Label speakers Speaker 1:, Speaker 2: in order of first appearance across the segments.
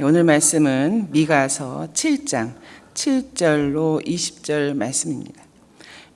Speaker 1: 오늘 말씀은 미가서 7장 7절로 20절 말씀입니다.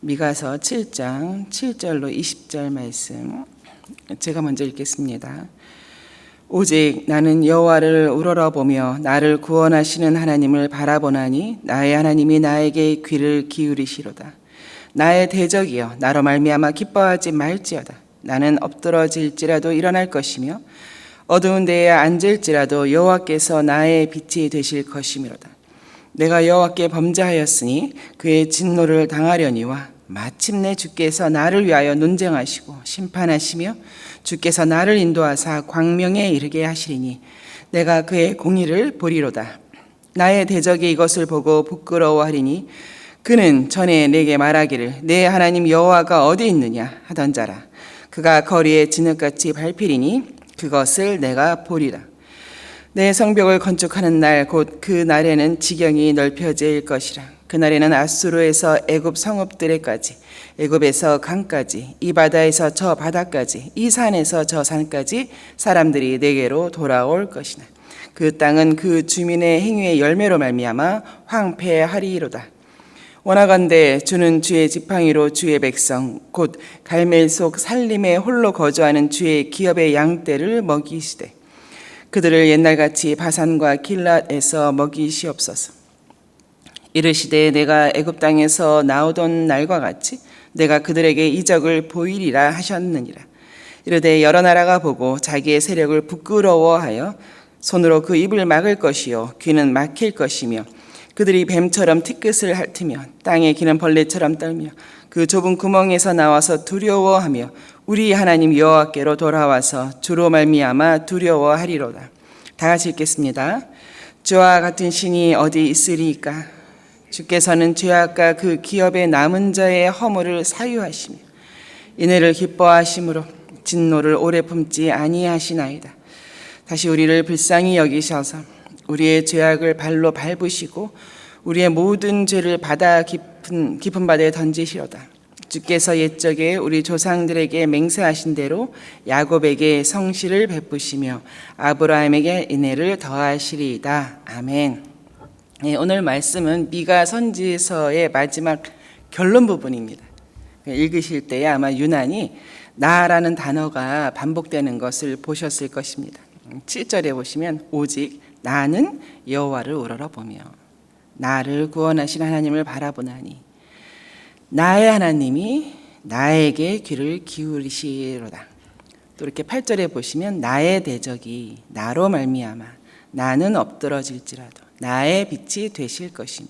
Speaker 1: 미가서 7장 7절로 20절 말씀, 제가 먼저 읽겠습니다. 오직 나는 여호와를 우러러보며 나를 구원하시는 하나님을 바라보나니 나의 하나님이 나에게 귀를 기울이시로다. 나의 대적이여 나로 말미암아 기뻐하지 말지어다. 나는 엎드러질지라도 일어날 것이며 어두운 데에 앉을지라도 여호와께서 나의 빛이 되실 것이미로다. 내가 여호와께 범죄하였으니 그의 진노를 당하려니와 마침내 주께서 나를 위하여 논쟁하시고 심판하시며 주께서 나를 인도하사 광명에 이르게 하시리니 내가 그의 공의를 보리로다. 나의 대적이 이것을 보고 부끄러워하리니 그는 전에 내게 말하기를 내 하나님 여호와가 어디 있느냐 하던 자라. 그가 거리에 진흙같이 밟히리니 그것을 내가 보리라. 내 성벽을 건축하는 날 곧 그 날에는 지경이 넓혀질 것이라. 그날에는 아수르에서 애굽 성읍들에까지, 애굽에서 강까지, 이 바다에서 저 바다까지, 이 산에서 저 산까지 사람들이 내게로 돌아올 것이나 그 땅은 그 주민의 행위의 열매로 말미암아 황폐하리로다. 원하건대 주는 주의 지팡이로 주의 백성 곧 갈멜 속 살림에 홀로 거주하는 주의 기업의 양떼를 먹이시되 그들을 옛날같이 바산과 길랏에서 먹이시옵소서. 이르시되 내가 애굽 땅에서 나오던 날과 같이 내가 그들에게 이적을 보이리라 하셨느니라. 이르되 여러 나라가 보고 자기의 세력을 부끄러워하여 손으로 그 입을 막을 것이요 귀는 막힐 것이며 그들이 뱀처럼 티끝을 핥으며 땅에 기는 벌레처럼 떨며 그 좁은 구멍에서 나와서 두려워하며 우리 하나님 여호와께로 돌아와서 주로 말미암아 두려워하리로다. 다 같이 읽겠습니다. 주와 같은 신이 어디 있으리까? 주께서는 죄악과 그 기업의 남은 자의 허물을 사유하시며 인애를 기뻐하심으로 진노를 오래 품지 아니하시나이다. 다시 우리를 불쌍히 여기셔서 우리의 죄악을 발로 밟으시고 우리의 모든 죄를 바다 깊은 바다에 던지시로다. 주께서 옛적에 우리 조상들에게 맹세하신 대로 야곱에게 성실을 베푸시며 아브라함에게 인애를 더하시리이다. 아멘. 네, 오늘 말씀은 미가 선지서의 마지막 결론 부분입니다. 읽으실 때에 아마 유난히 나라는 단어가 반복되는 것을 보셨을 것입니다. 7절에 보시면 오직 나는 여호와를 우러러보며 나를 구원하신 하나님을 바라보나니 나의 하나님이 나에게 귀를 기울이시로다. 또 이렇게 8절에 보시면 나의 대적이 나로 말미암아 나는 엎드러질지라도 나의 빛이 되실 것이며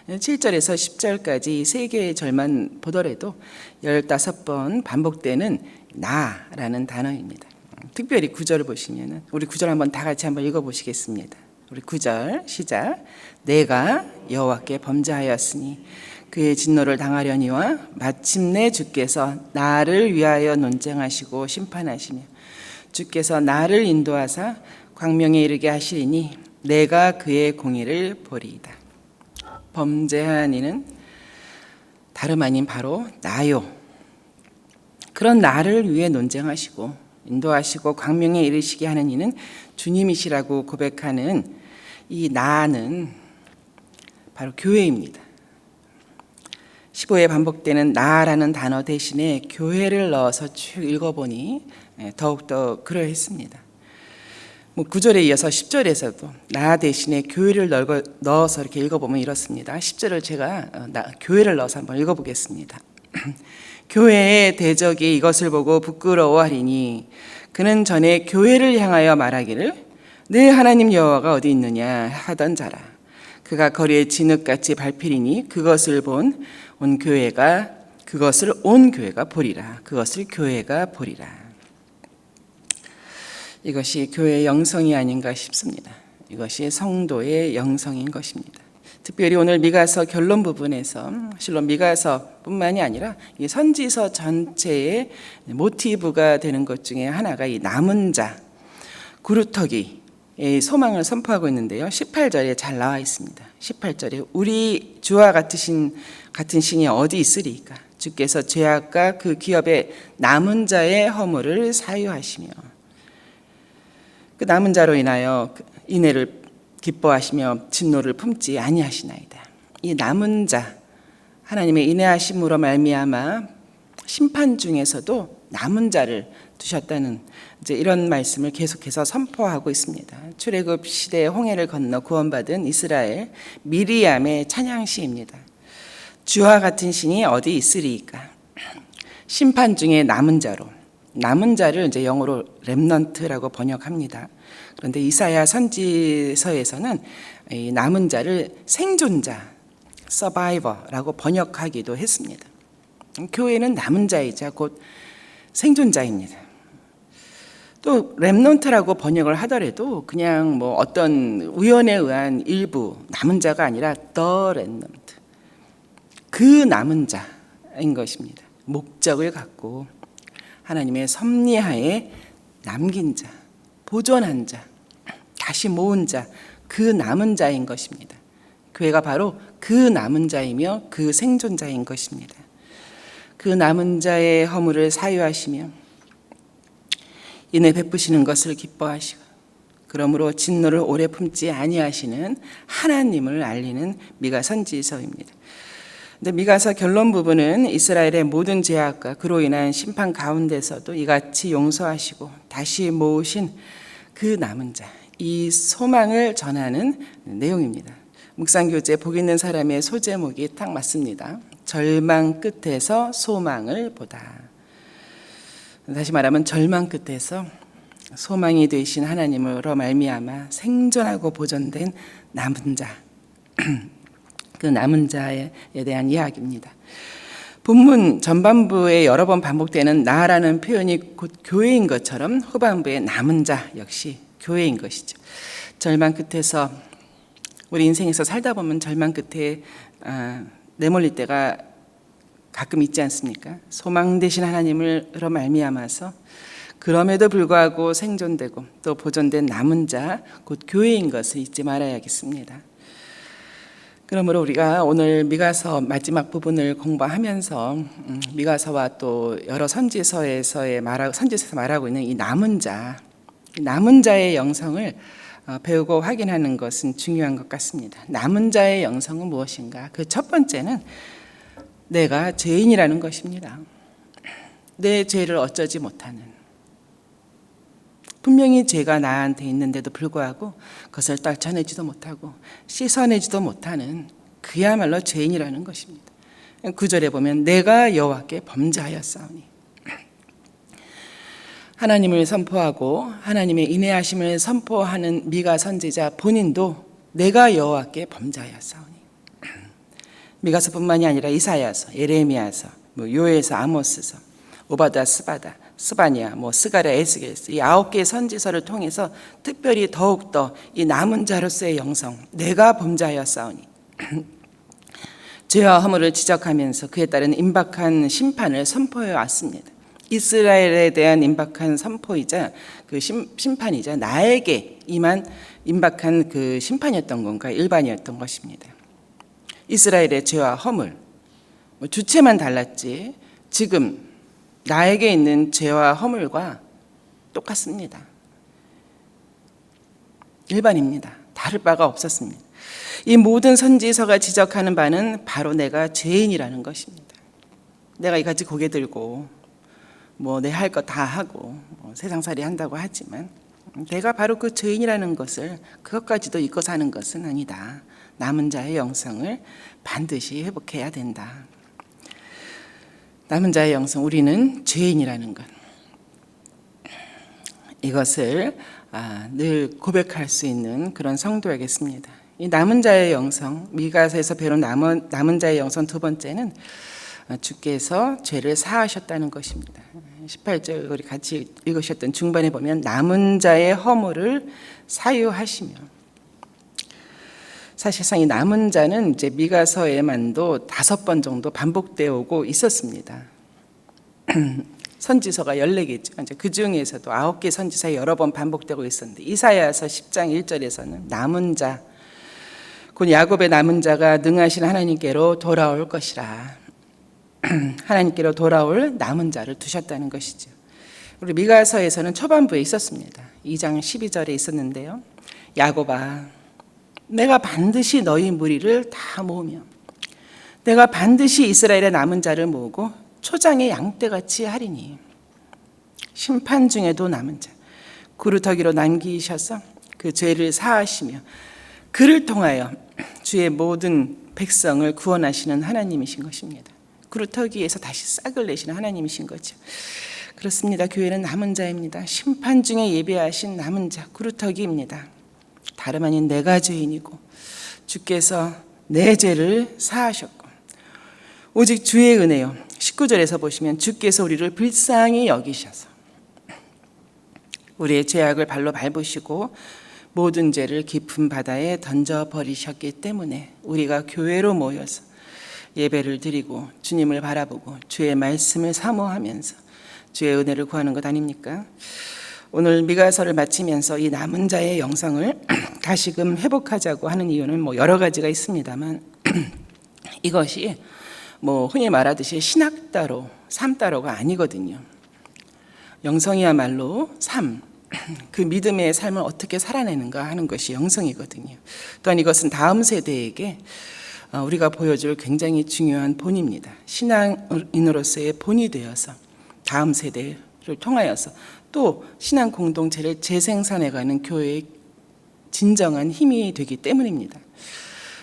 Speaker 1: 7절에서 10절까지 이 세 개의 절만 보더라도 15번 반복되는 나라는 단어입니다. 특별히 9절을 보시면 우리 9절 한번 다 같이 한번 읽어보시겠습니다. 우리 9절 시작. 내가 여호와께 범죄하였으니 그의 진노를 당하려니와 마침내 주께서 나를 위하여 논쟁하시고 심판하시며 주께서 나를 인도하사 광명에 이르게 하시리니 내가 그의 공의를 보리이다. 범죄한 이는 다름 아닌 바로 나요. 그런 나를 위해 논쟁하시고 인도하시고 광명에 이르시게 하는 이는 주님이시라고 고백하는 이 나는 바로 교회입니다. 15회 반복되는 나라는 단어 대신에 교회를 넣어서 쭉 읽어보니 더욱더 그러했습니다. 9절에 이어서 10절에서도 나 대신에 교회를 넣어서 이렇게 읽어보면 이렇습니다. 10절을 제가 교회를 넣어서 한번 읽어보겠습니다. 교회의 대적이 이것을 보고 부끄러워하리니 그는 전에 교회를 향하여 말하기를 내 하나님 여호와가 어디 있느냐 하던 자라. 그가 거리에 진흙같이 밟히리니 그것을 온 교회가 보리라. 그것을 교회가 보리라. 이것이 교회의 영성이 아닌가 싶습니다. 이것이 성도의 영성인 것입니다. 특별히 오늘 미가서 결론 부분에서 실로 미가서뿐만이 아니라 이 선지서 전체의 모티브가 되는 것 중에 하나가 이 남은 자, 구루터기의 소망을 선포하고 있는데요. 18절에 잘 나와 있습니다. 18절에 우리 주와 같은 신이 어디 있으리까? 주께서 죄악과 그 기업의 남은 자의 허물을 사유하시며 그 남은 자로 인하여 인애를 기뻐하시며 진노를 품지 아니하시나이다. 이 남은 자, 하나님의 인내하심으로 말미암아 심판 중에서도 남은 자를 두셨다는 이제 이런 말씀을 계속해서 선포하고 있습니다. 출애굽 시대의 홍해를 건너 구원받은 이스라엘 미리암의 찬양시입니다. 주와 같은 신이 어디 있으리이까? 심판 중에 남은 자로, 남은 자를 이제 영어로 렘넌트라고 번역합니다. 그런데 이사야 선지서에서는 이 남은 자를 생존자, 서바이버라고 번역하기도 했습니다. 교회는 남은 자이자 곧 생존자입니다. 또 렘넌트라고 번역을 하더라도 그냥 뭐 어떤 우연에 의한 일부 남은 자가 아니라 the remnant, 그 남은 자인 것입니다. 목적을 갖고 하나님의 섭리하에 남긴 자, 보존한 자, 다시 모은 자, 그 남은 자인 것입니다. 교회가 바로 그 남은 자이며 그 생존자인 것입니다. 그 남은 자의 허물을 사유하시며 인애 베푸시는 것을 기뻐하시고 그러므로 진노를 오래 품지 아니하시는 하나님을 알리는 미가 선지서입니다. 근데 미가서 결론 부분은 이스라엘의 모든 죄악과 그로 인한 심판 가운데서도 이같이 용서하시고 다시 모으신 그 남은 자, 이 소망을 전하는 내용입니다. 묵상교재 복 있는 사람의 소제목이 딱 맞습니다. 절망 끝에서 소망을 보다. 다시 말하면 절망 끝에서 소망이 되신 하나님으로 말미암아 생존하고 보존된 남은 자, 그 남은 자에 대한 이야기입니다. 본문 전반부에 여러 번 반복되는 나라는 표현이 곧 교회인 것처럼 후반부의 남은 자 역시 교회인 것이죠. 절망 끝에서 우리 인생에서 살다 보면 절망 끝에 내몰릴 때가 가끔 있지 않습니까? 소망 되신 하나님으로 말미암아서 그럼에도 불구하고 생존되고 또 보존된 남은 자, 곧 교회인 것을 잊지 말아야겠습니다. 그러므로 우리가 오늘 미가서 마지막 부분을 공부하면서 미가서와 또 여러 선지서에서 말하고 있는 이 남은 자, 남은 자의 영성을 배우고 확인하는 것은 중요한 것 같습니다. 남은 자의 영성은 무엇인가? 그 첫 번째는 내가 죄인이라는 것입니다. 내 죄를 어쩌지 못하는, 분명히 죄가 나한테 있는데도 불구하고 그것을 떨쳐내지도 못하고 씻어내지도 못하는 그야말로 죄인이라는 것입니다. 9절에 보면 내가 여호와께 범죄하였사오니, 하나님을 선포하고 하나님의 인애하심을 선포하는 미가 선지자 본인도 내가 여호와께 범죄하였사오니, 미가서뿐만이 아니라 이사야서, 예레미야서, 요엘서, 아모스서, 오바다, 스바다, 스바냐, 스가랴, 에스겔서, 이 9개의 선지서를 통해서 특별히 더욱더 이 남은 자로서의 영성, 내가 범죄하였사오니 죄와 허물을 지적하면서 그에 따른 임박한 심판을 선포해 왔습니다. 이스라엘에 대한 임박한 선포이자 그 심판이자 나에게 임박한 그 심판이었던 건가 일반이었던 것입니다. 이스라엘의 죄와 허물, 주체만 달랐지 지금 나에게 있는 죄와 허물과 똑같습니다. 일반입니다. 다를 바가 없었습니다. 이 모든 선지서가 지적하는 바는 바로 내가 죄인이라는 것입니다. 내가 이같이 고개 들고 내 할 거 다 하고 세상살이 한다고 하지만 내가 바로 그 죄인이라는 것을, 그것까지도 잊고 사는 것은 아니다. 남은 자의 영성을 반드시 회복해야 된다. 남은 자의 영성, 우리는 죄인이라는 것, 이것을 늘 고백할 수 있는 그런 성도야겠습니다. 이 남은 자의 영성, 미가서에서 배운 남은 자의 영성 두 번째는 주께서 죄를 사하셨다는 것입니다. 18절 우리 같이 읽으셨던 중반에 보면 남은 자의 허물을 사유하시며, 사실상 이 남은 자는 이제 미가서에만도 5번 정도 반복되어 오고 있었습니다. 선지서가 14개죠. 이제 그 중에서도 9개 선지서에 여러 번 반복되고 있었는데, 이사야서 10장 1절에서는 남은 자, 곧 야곱의 남은 자가 능하신 하나님께로 돌아올 것이라, 하나님께로 돌아올 남은 자를 두셨다는 것이죠. 우리 미가서에서는 초반부에 있었습니다. 2장 12절에 있었는데요. 야곱아, 내가 반드시 너희 무리를 다 모으며 내가 반드시 이스라엘의 남은 자를 모으고 초장의 양떼같이 하리니 심판 중에도 남은 자 구루터기로 남기셔서 그 죄를 사하시며 그를 통하여 주의 모든 백성을 구원하시는 하나님이신 것입니다. 구루터기에서 다시 싹을 내시는 하나님이신 거죠. 그렇습니다. 교회는 남은 자입니다. 심판 중에 예배하신 남은 자 구루터기입니다. 다름 아닌 내가 죄인이고 주께서 내 죄를 사하셨고 오직 주의 은혜요. 19절에서 보시면 주께서 우리를 불쌍히 여기셔서 우리의 죄악을 발로 밟으시고 모든 죄를 깊은 바다에 던져버리셨기 때문에 우리가 교회로 모여서 예배를 드리고 주님을 바라보고 주의 말씀을 사모하면서 주의 은혜를 구하는 것 아닙니까? 오늘 미가서를 마치면서 이 남은 자의 영성을 다시금 회복하자고 하는 이유는 여러 가지가 있습니다만 이것이 흔히 말하듯이 신학따로 삶따로가 아니거든요. 영성이야말로 삶, 그 믿음의 삶을 어떻게 살아내는가 하는 것이 영성이거든요. 또한 이것은 다음 세대에게 우리가 보여줄 굉장히 중요한 본입니다. 신앙인으로서의 본이 되어서 다음 세대를 통하여서 또 신앙 공동체를 재생산해가는 교회의 진정한 힘이 되기 때문입니다.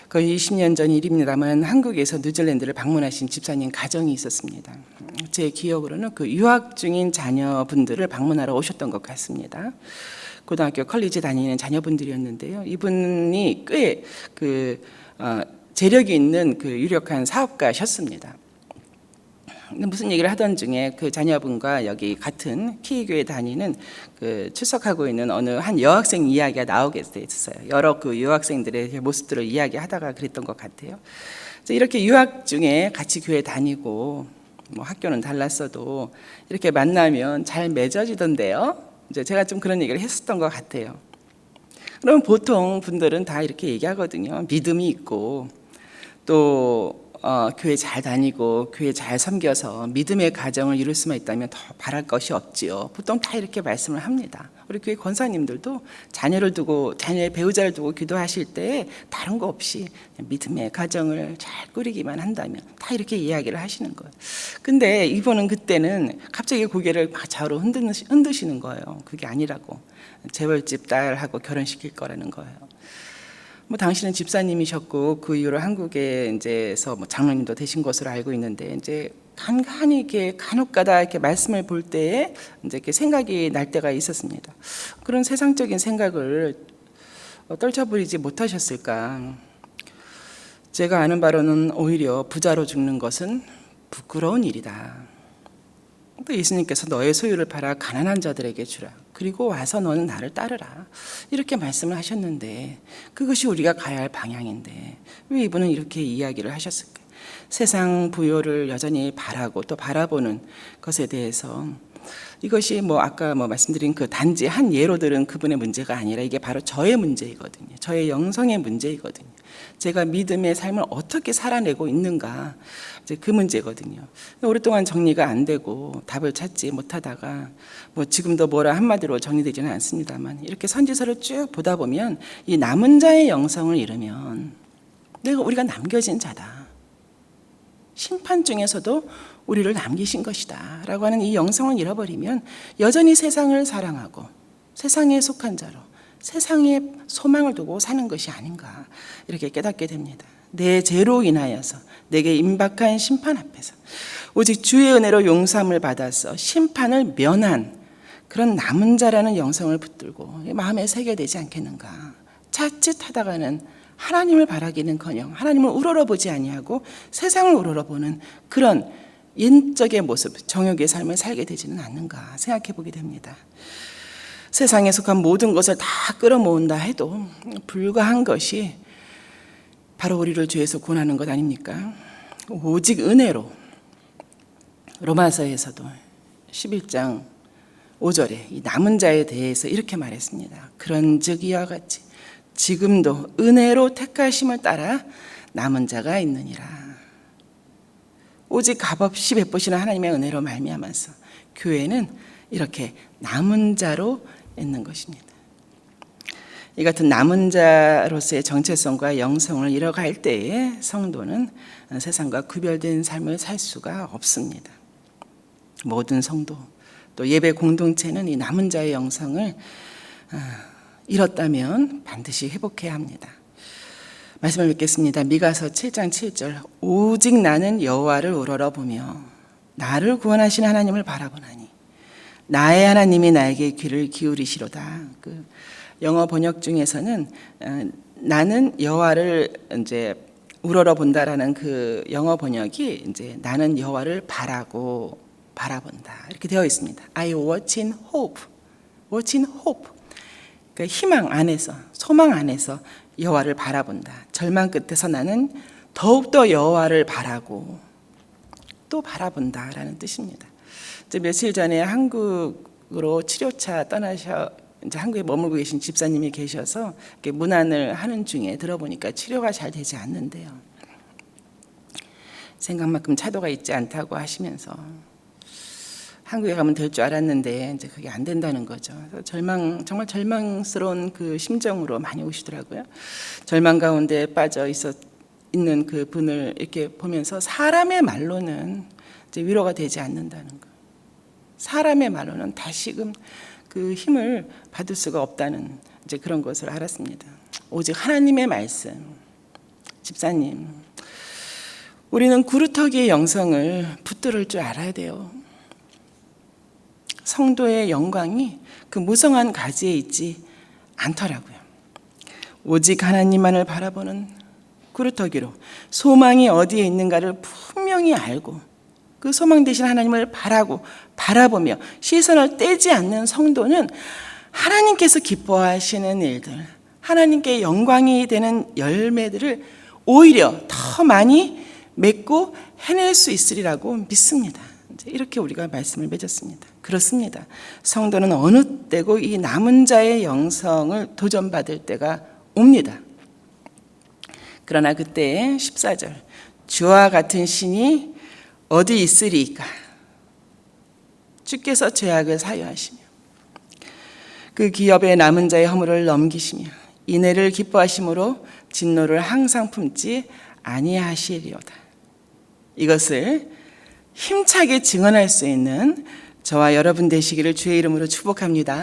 Speaker 1: 거의 20년 전 일입니다만 한국에서 뉴질랜드를 방문하신 집사님 가정이 있었습니다. 제 기억으로는 그 유학 중인 자녀분들을 방문하러 오셨던 것 같습니다. 고등학교 컬리지 다니는 자녀분들이었는데요. 이분이 꽤 재력이 있는 유력한 사업가셨습니다. 무슨 얘기를 하던 중에 그 자녀분과 여기 같은 키이교회 다니는 출석하고 있는 어느 한 여학생 이야기가 나오게 됐어요. 여러 유학생들의 모습들을 이야기하다가 그랬던 것 같아요. 이렇게 유학 중에 같이 교회 다니고 학교는 달랐어도 이렇게 만나면 잘 맺어지던데요. 제가 좀 그런 얘기를 했었던 것 같아요. 그럼 보통 분들은 다 이렇게 얘기하거든요. 믿음이 있고 또 교회 잘 다니고 교회 잘 섬겨서 믿음의 가정을 이룰 수만 있다면 더 바랄 것이 없지요. 보통 다 이렇게 말씀을 합니다. 우리 교회 권사님들도 자녀를 두고 자녀의 배우자를 두고 기도하실 때 다른 거 없이 믿음의 가정을 잘 꾸리기만 한다면 다 이렇게 이야기를 하시는 거예요. 근데 이분은 그때는 갑자기 고개를 막 좌우로 흔드시는 거예요. 그게 아니라고. 재벌집 딸하고 결혼시킬 거라는 거예요. 당신은 집사님이셨고 그 이후로 한국에서 장로님도 되신 것으로 알고 있는데 이제 간간히 이렇게 간혹가다 이렇게 말씀을 볼 때에 이제 이렇게 생각이 날 때가 있었습니다. 그런 세상적인 생각을 떨쳐버리지 못하셨을까? 제가 아는 바로는 오히려 부자로 죽는 것은 부끄러운 일이다. 또 예수님께서 너의 소유를 팔아 가난한 자들에게 주라. 그리고 와서 너는 나를 따르라. 이렇게 말씀을 하셨는데 그것이 우리가 가야 할 방향인데 왜 이분은 이렇게 이야기를 하셨을까? 세상 부요를 여전히 바라고 또 바라보는 것에 대해서 이것이 아까 말씀드린 그 단지 한 예로 들은 그분의 문제가 아니라 이게 바로 저의 문제이거든요. 저의 영성의 문제이거든요. 제가 믿음의 삶을 어떻게 살아내고 있는가, 이제 그 문제거든요. 오랫동안 정리가 안 되고 답을 찾지 못하다가 지금도 뭐라 한마디로 정리되지는 않습니다만 이렇게 선지서를 쭉 보다 보면 이 남은 자의 영성을 잃으면 우리가 남겨진 자다. 심판 중에서도 우리를 남기신 것이다 라고 하는 이 영성을 잃어버리면 여전히 세상을 사랑하고 세상에 속한 자로 세상에 소망을 두고 사는 것이 아닌가 이렇게 깨닫게 됩니다. 내 죄로 인하여서 내게 임박한 심판 앞에서 오직 주의 은혜로 용서함을 받아서 심판을 면한 그런 남은 자라는 영성을 붙들고 마음에 새겨야 되지 않겠는가. 자칫하다가는 하나님을 바라기는커녕 하나님을 우러러보지 아니하고 세상을 우러러보는 그런 인적의 모습, 정욕의 삶을 살게 되지는 않는가 생각해 보게 됩니다. 세상에 속한 모든 것을 다 끌어모은다 해도 불과한 것이 바로 우리를 죄에서 구원하는 것 아닙니까? 오직 은혜로. 로마서에서도 11장 5절에 이 남은 자에 대해서 이렇게 말했습니다. 그런즉 이와 같이 지금도 은혜로 택하심을 따라 남은 자가 있느니라. 오직 값없이 베푸시는 하나님의 은혜로 말미암아서 교회는 이렇게 남은 자로 있는 것입니다. 이 같은 남은 자로서의 정체성과 영성을 잃어갈 때에 성도는 세상과 구별된 삶을 살 수가 없습니다. 모든 성도, 또 예배 공동체는 이 남은 자의 영성을 잃었다면 반드시 회복해야 합니다. 말씀을 읽겠습니다. 미가서 7장 7절. 오직 나는 여호와를 우러러보며 나를 구원하신 하나님을 바라보나니 나의 하나님이 나에게 귀를 기울이시로다. 그 영어 번역 중에서는 나는 여호와를 이제 우러러본다라는 그 영어 번역이 이제 나는 여호와를 바라본다 이렇게 되어 있습니다. I watch in hope, watch in hope. 그 희망 안에서, 소망 안에서 여호와를 바라본다. 절망 끝에서 나는 더욱더 여호와를 바라고 또 바라본다라는 뜻입니다. 이제 며칠 전에 한국으로 치료차 떠나셔 이제 한국에 머물고 계신 집사님이 계셔서 이렇게 문안을 하는 중에 들어보니까 치료가 잘 되지 않는데요. 생각만큼 차도가 있지 않다고 하시면서 한국에 가면 될 줄 알았는데 이제 그게 안 된다는 거죠. 정말 절망스러운 그 심정으로 많이 오시더라고요. 절망 가운데 빠져 있는 그 분을 이렇게 보면서 사람의 말로는 이제 위로가 되지 않는다는 거. 사람의 말로는 다시금 그 힘을 받을 수가 없다는 이제 그런 것을 알았습니다. 오직 하나님의 말씀, 집사님, 우리는 구루터기의 영성을 붙들을 줄 알아야 돼요. 성도의 영광이 그 무성한 가지에 있지 않더라고요. 오직 하나님만을 바라보는 구루터기로 소망이 어디에 있는가를 분명히 알고 그 소망 되신 하나님을 바라보며 시선을 떼지 않는 성도는 하나님께서 기뻐하시는 일들, 하나님께 영광이 되는 열매들을 오히려 더 많이 맺고 해낼 수 있으리라고 믿습니다. 이렇게 우리가 말씀을 맺었습니다. 그렇습니다. 성도는 어느 때고 이 남은 자의 영성을 도전받을 때가 옵니다. 그러나 그때 14절 주와 같은 신이 어디 있으리이까? 주께서 죄악을 사유하시며 그 기업의 남은 자의 허물을 넘기시며 인애를 기뻐하심으로 진노를 항상 품지 아니하시리로다. 이것을 힘차게 증언할 수 있는 저와 여러분 되시기를 주의 이름으로 축복합니다.